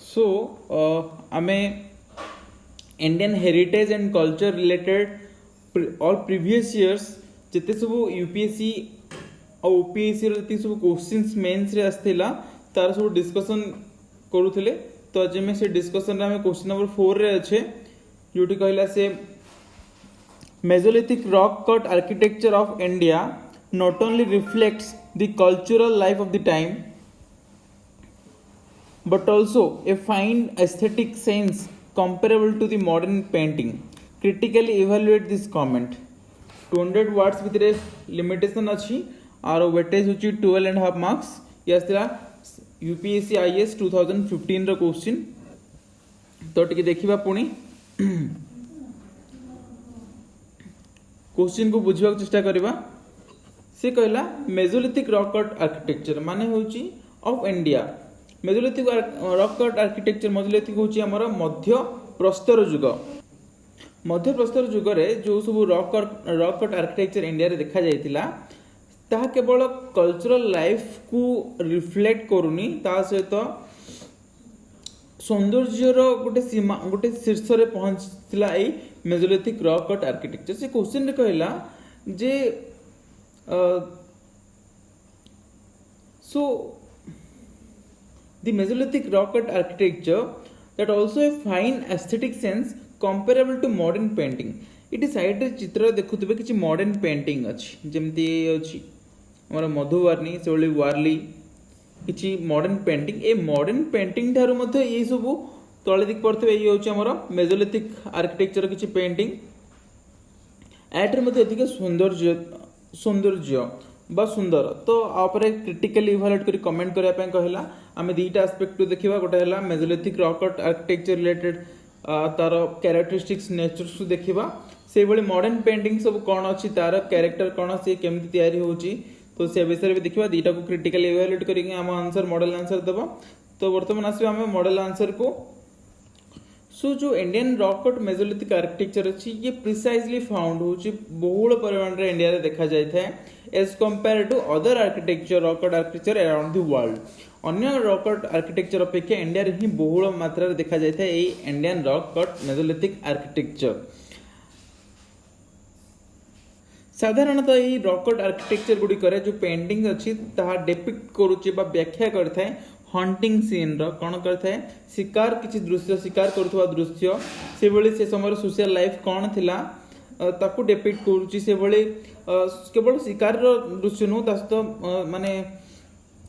So, आमे Indian heritage and culture related all previous years जिते सब यूपीएससी और ओपीएससी रे सब क्वेश्चंस मेंस रे आस्थिला तार सब डिस्कशन करूथिले। तो आज में से डिस्कशन रे क्वेश्चन नंबर 4 रे अच्छे जोटी कहला से Mesolithic rock cut architecture of India not only reflects the cultural life of the time but also a fine aesthetic sense comparable to the modern painting. Critically evaluate this comment. 200 words भितर limitation अच्छी और weightage होची 12.5 marks. ये आस्थिला UPSC IS 2015 row question. तो टिके देखिबा पुणी question को बुझिबा चेष्टा करिबा। से कहला मेसोलिथिक रॉक कट आर्किटेक्चर माने होची of India. Mesolithic rock cut architecture Mesolithic होची हमर मध्य प्रस्तर युग। मध्य प्रस्तर युग रे जो सब रॉक कट आर्किटेक्चर इंडिया रे देखा जायतिला ताहा केवल कल्चरल लाइफ को रिफ्लेक्ट करूनी, ता सहित सौंदर्यर गोटे सीमा गोटे शीर्ष रे पहुंचला एई मेसोलिथिक रॉक कट आर्किटेक्चर। से क्वेश्चन रे कहला जे so the Mesolithic rock cut architecture that also a fine aesthetic sense comparable to modern painting. इटी साइड रे चित्र देखुथिबे किछि मॉडर्न पेंटिंग अछि जेमति अछि हमर मधुवार्णी सेवली वार्ली किछि modern painting. A modern painting Tharu मध्ये ए सब तळे दिक पड़थिबे ए होछि हमर मेसोलिथिक आर्किटेक्चर किछि पेंटिंग। एटर मध्ये अधिक सौंदर्य बा सुंदर। तो आपरे क्रिटिकली इवैल्यूएट करी कमेंट करिया पे कहला आमे दुईटा एस्पेक्ट देखिबा। गोटे हला Mesolithic rock cut architecture related तार कैरेक्टरिस्टिक्स नेचर्स देखिबा। से भली मॉडर्न पेंटिंग सब कोन अछि तार कैरेक्टर कोन से केमति तयारी होची तो से विषय भी देखिबा। दुईटा को क्रिटिकली इवैल्यूएट करिके हम आंसर मॉडल आंसर देबा। तो वर्तमान आसी हम मॉडल आंसर को। सो जो Indian rock cut mesolithic architecture अछि ये प्रिसाइजली फाउंड होची बहुल परिमाण रे इंडिया रे देखा जाय थाए as compare to other architecture rock cut architecture around the world. अन्य रॉक कट आर्किटेक्चर अपेक्षा इंडिया रे ही बहुल मात्रा रे देखा जाय थाए एई Indian rock cut mesolithic architecture. साधारणतः एई रॉक कट आर्किटेक्चर गुडी करे जो पेंटिंग अछि ताहा डिपिक्ट करूची बा व्याख्या करथाय हंटिंग सीन रो कोन करथाय शिकार किछि दृश्य शिकार करथवा दृश्य से भली से समय सोशल लाइफ कोन थिला ताकू डिपिक्ट करूची। से भली केवल शिकार रो दृश्य नु तस्त माने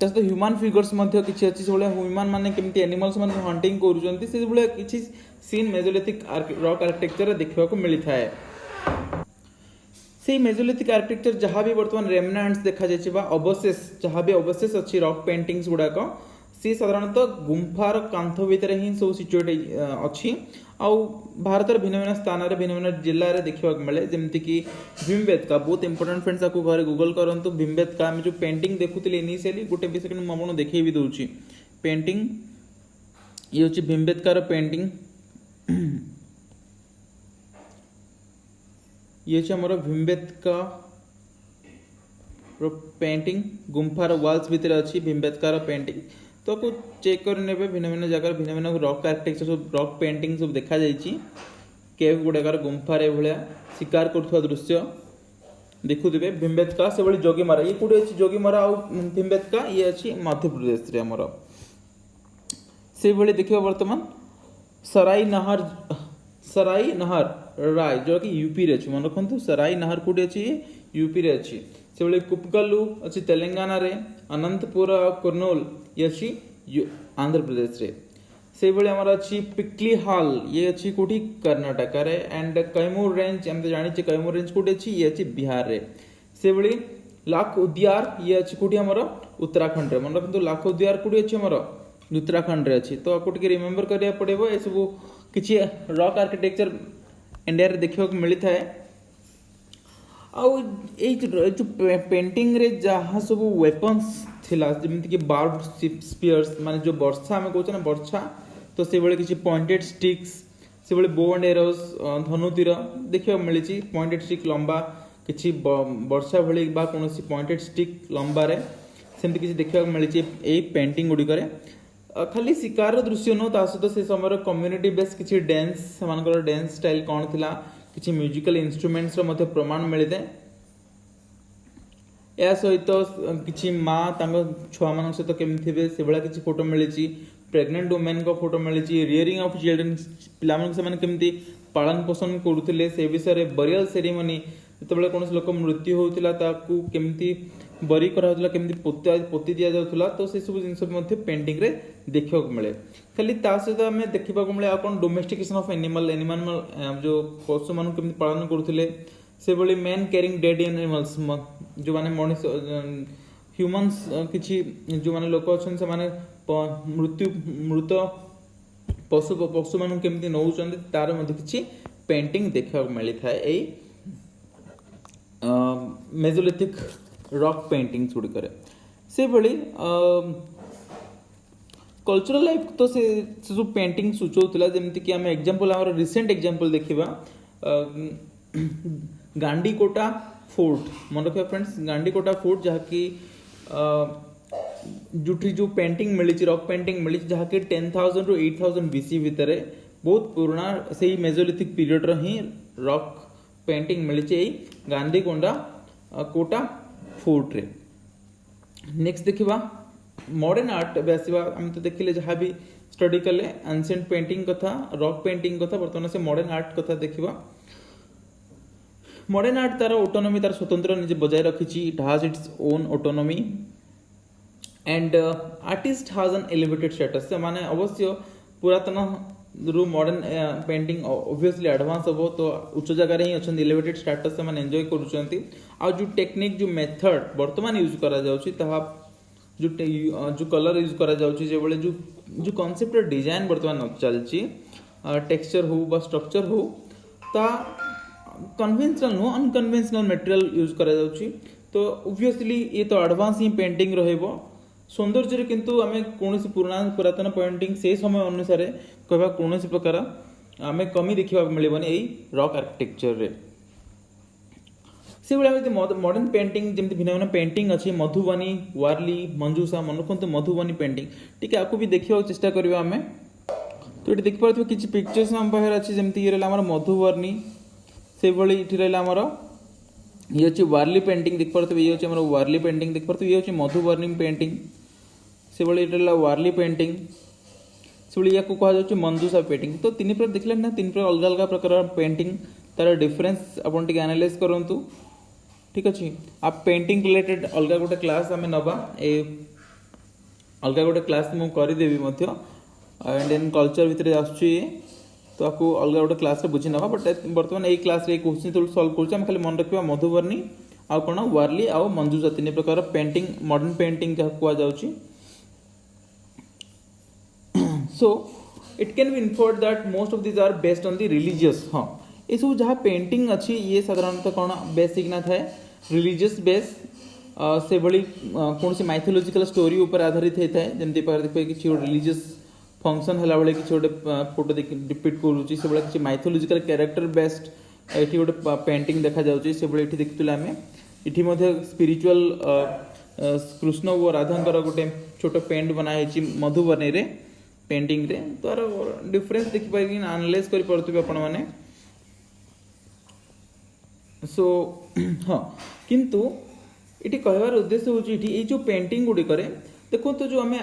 तस्त ह्यूमन फिगर्स मध्ये किछि अछि। से भली ह्यूमन माने केमति एनिमल्स माने हंटिंग करूचंती से भली किछि सीन मेसोलिथिक रॉक आर्किटेक्चर देखिबा को मिली थाए। से मेसोलिथिक आर्किटेक्चर जहाँ भी वर्तमान रेमनांट्स देखा जाय बा अवशेष जहाँ भी अवशेष अछि रॉक पेंटिंग्स गुडाक सी साधारणतः गुंफार कांथ भितर ही सब सिचुएट अछि। आउ भारतर भिन्न भिन्न स्थान रे भिन्न भिन्न जिल्ला रे देखिबा मिले जेमति कि भीमबेटका बहुत इंपोर्टेंट फ्रेंड्स आकु घरे गूगल करंतु। भीमबेटका हम जो पेंटिंग देखुतिले इनिशियली गोटे भी सेकंड म आपन देखै भी दउची पेंटिंग ये होची भीमबेटका रो पेंटिंग। ये छ हमर भीमबेटका रो पेंटिंग गुंफार वॉल्स भितर अछि भीमबेटका रो पेंटिंग। तो को चेक कर नेबे भिन्न भिन्न जगह भिन्न भिन्न रॉक आर्किटेक्चर सब रॉक पेंटिंग सब देखा जायछि। केव गुडाकार गुंफा रे भलिया शिकार करथवा दृश्य देखुदिबे। भीमबेटका से बळी जोगीमारा ये कुडे अछि जोगीमारा आ भीमबेटका ये अछि मध्य प्रदेश रे हमर। से बळी देखिबा वर्तमान सराई नहर राय जो कि यूपी रे अछि। मन रखंतु सराई नहर कुडे अछि यूपी रे अछि। से बळी कुपकल्लू अछि तेलंगाना रे। अनंतपुर कुर्नूल ये अछि आंध्र प्रदेश रे। से बळे हमर अछि पिक्ली हॉल ये अछि कोठी कर्नाटक रे। एंड कैमूर रेंज हम जानि छी कैमूर रेंज कोठी अछि ये अछि बिहार रे। से बळे लाख उद्यार ये अछि कोठी हमर उत्तराखंड रे। मन रखंतु लाख उद्यार कोठी अछि हमर उत्तराखंड रे अछि। तो कोठी के रिमेंबर करिया पड़ेबो ए सब किछि रॉक आर्किटेक्चर इंडिया रे देखिबा को मिली थाए। आउ जो पेंटिंग रे जहाँ सब वेपन्स थिला जेमति कि बार्ब स्पीयर्स माने जो वर्षा हमें कहछ ना वर्षा तो से बळे किछि पॉइंटेड स्टिक्स से बळे बो एंड एरोस धनु तीर देखिबा मिली छी। पॉइंटेड स्टिक लंबा किछि वर्षा भଳି बा कोनोसी पॉइंटेड स्टिक लंबा रे सेमति किछि देखिबा मिली छी एई पेंटिंग गुडी करे। खाली शिकार दृश्य नुह ता सहित से समय कम्युनिटी बेस्ड किसी डांस से डांस स्टाइल कौन थिला किसी म्यूजिकल इंस्ट्रूमेंट्स रो प्रमाण मिलते या सहित किसी माँ छुआ मान सहित केमी थे से भाया किसी फोटो मिली प्रेग्नेंट वुमेन को फोटो मिली रियरिंग ऑफ चिल्ड्रेन पिला केमती पालन पोषण करुले से विषय बरियल सेरेमनी जो कौन लोक मृत्यु होता केमती बरी कराला केमती पोती दि जाऊला तो से सब जिन पेंटिंग रे देखा मिले खाली ता सहित आम देखा मिले आ कौन डोमेस्टिकेशन ऑफ एनिमल एनिमल जो पशु मान केमती पालन करुले से भली मैन कैरिंग डेड एनिमल्स जो माने मनुष्य ह्यूमंस किछि जो माने लोक अछन से माने मृत्यु मृत पशु पशु मान केमती नौचंदी तार मध्ये किछि पेंटिंग देखा मिली थाए एई मेसोलिथिक रॉक पेंटिंग्स गुड़िक से भली कल्चरल लाइफ तो से जो पेंटिंग सूचौला जमती कि आम एग्जांपल आम रिसेंट एग्जांपल देखिबा गांडीकोटा फोर्ट मन रखिए फ्रेंड्स गांडीकोटा फोर्ट जहाँकि जुटी जो पेंटिंग मिली रॉक पेंटिंग मिली जहाँकि 10,000 ରୁ 8,000 बीसी भितर बहुत पुराना से मेसोलिथिक पीरियड ही रॉक पेंटिंग मिली गांधीकोंडा कोटा फोर्ट रे नेक्स्ट देखिबा मॉडर्न आर्ट बेसिबा हम तो देखिले जहाँ भी स्टडी कले एंशिएंट पेंटिंग कथा रॉक पेंटिंग कथा बर्तमान से मॉडर्न आर्ट कथा देखिबा मॉडर्न आर्ट तार ऑटोनॉमी तार स्वतंत्र निजे बजाय रखी it has its own autonomy and artist has an elevated status से माने अवश्य पुरातन रु मॉडर्न पेंटिंग ऑब्वियसली एडवांस हो तो उच्च जगह ही अच्छा एलिवेटेड स्टेटस से माने एंजॉय करूछंती आ जो टेक्निक जो मेथड वर्तमान यूज करा जाउची ताहा जो कलर यूज करा जाउची जे बेले जो कांसेप्ट डिजाइन वर्तमान चलची टेक्सचर हो बा स्ट्रक्चर हो ता कन्वेंशनल नो अनकन्वेंशनल मटेरियल यूज करा जाउची तो ऑब्वियसली ये तो एडवांस ही पेंटिंग रहइबो सौंदर्य किंतु आमे कोनोसी पुरातन पेंटिंग से समय अनुसार कहबा कोनोसी प्रकार आमे कमी देखिबा मिलबनी एई रॉक आर्किटेक्चर रे से भाई मॉडर्न पेंटिंग जमी भिन्न भिन्न पेंटिंग अच्छी मधुबनी वार्ली मंजूषा मन मधुबनी पेंटिंग टी आपको भी देखा चेष्टा करवा आम तो ये देखिए किसी पिक्चर्स आम पाखे अच्छी जमी ये रहा मधुबनी से भाई ये रहा ये अच्छी वार्ली पेंटिंग देख पारे ये अच्छे वार्ली पेंटिंग देख पारे ये अच्छी मधुबनी पेंटिंग से भाई ये वार्ली पेंटिंग से भाई या कह मंजूषा पेंटिंग तो तीन प्रकार देखले ना तीन प्रकार अलग अलग प्रकार पेंटिंग तार डिफरेंस आपन टिके एनालाइज करंतु ठीक अच्छे आप पेंटिंग रिलेटेड अलग गोटे क्लास आम नवा ए अलग गोटे क्लास मुझे करदेवी एंड देन कल्चर भितर आसुची तो आपको अलग गोटे क्लास बुझी नवा बट बर्तमान यही क्लास रे क्वेश्चन तो सॉल्व करूँ खाली मन रखा मधुबनी आउ कौन वार्ली आउ मंजूषा तीन प्रकार पेंटिंग मॉडर्न पेंटिंग जहाँ कहुच्छी so it can be inferred that most of this are based on the religious हाँ ये सब जहाँ पेंटिंग अच्छी ये साधारणतः कौन बेसिक ना थाए रिलीजियस बेस से भली कौन सी माइथोलॉजिकल स्टोरी ऊपर आधारित होता है जमती देखिए किसी रिलीजियस फंक्शन है भाई किसी गोटे फोटो डिपिक्ट करुच्ची से किसी माइथोलॉजिकल कैरेक्टर बेस्ड ये गोटे पेंटिंग देखा जाऊँगी से भाई ये देखुले आम ये स्पिरिचुअल कृष्ण और राधा गोटे छोट पेंट बनाई मधुबनी रे पेंटिंग रे तार डिफरेंस देखिपारे एनालाइज कर पारुथिबे आपण माने सो हाँ किंतु ये कहबार उद्देश्य हूँ ये जो पेंटिंग गुड़ी करे देखो तो जो आम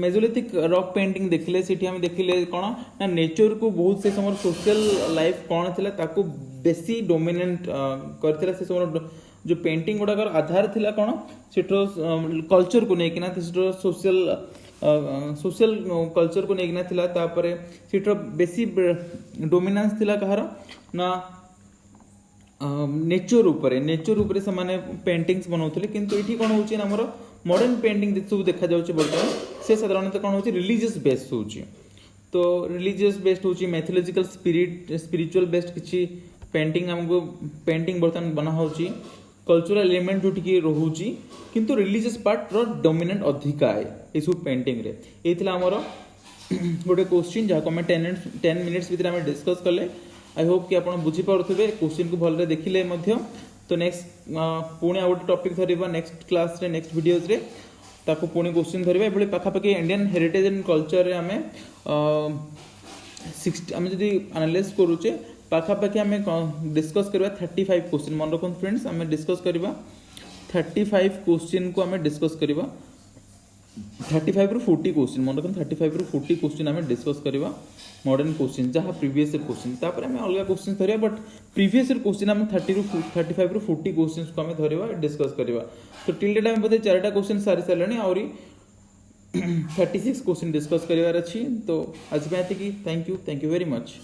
मेसोलिथिक रॉक पेंटिंग देखिले आम देखिले कौन ना नेचर को बहुत से समय सोशल लाइफ कौन थिला ताको बेसी डोमिनेंट करथिला से समय जो पेंटिंग गुड़ाक आधार थिला कौन सेठो कल्चर को लेकिना सोशल सोशल कल्चर को लेकिना थिला तापरे सेठो बेसी डोमिनेंस थिला कहार ना नेचर उपरे से माने पेंटिंग्स बनाउथले किंतु एठी कोन होची हमर मॉडर्न पेंटिंग सब देखा जाउची बर्तमान से साधारणतः कोन होची रिलीजियस बेस्ड होची तो रिलीजियस बेस्ड होची मैथोलॉजिकल स्पिरिचुअल बेस्ड किछि पेंटिंग हमको पेंटिंग बर्तमान बना होची कल्चरल एलिमेंट जो टिके रहूची किंतु रिलीजियस पार्ट रो डोमिनेंट अधिका है ए सब पेंटिंग रे एथिला हमर गोटे क्वेश्चन जहाँ को हमें 10 मिनिट्स भीतर हमें डिस्कस कले आई होप कि आप बुझी पारे क्वेश्चन को भलरे देखिले तो नेक्स्ट पुणी आ गोटे टॉपिक धरवा नेक्स्ट क्लास रे नेक्स्ट वीडियोज रे ताको पुणी क्वेश्चन धरिबा एभली पाखापाखि इंडियन हेरिटेज एंड कल्चर आम 60 आम जदि एनालाइज करूचे पाखापाखि आम डिस्कस करबा 35 क्वेश्चन मन रखु फ्रेंड्स आम डिस्कस करबा 35 क्वेश्चन को आम डिस्कस करबा 35 रु 40 क्वेश्चन मन रखु 35 रु 40 क्वेश्चन आम डिस्कस करबा मॉडर्न क्वेश्चन जहाँ प्रीवियस ईयर क्वेश्चन तापर आम अलग क्वेश्चन धरिया बट प्रीवियस ईयर क्वेश्चन आम 35 रु 40 क्वेश्चन को आम धरिबा डिस्कस करबा तो टिल डेट आम बोधे 4टा क्वेश्चन सारी सारे आउरी 36 क्वेश्चन डिस्कस करिवार अछि तो आज पे एतिकी थैंक यू वेरी मच।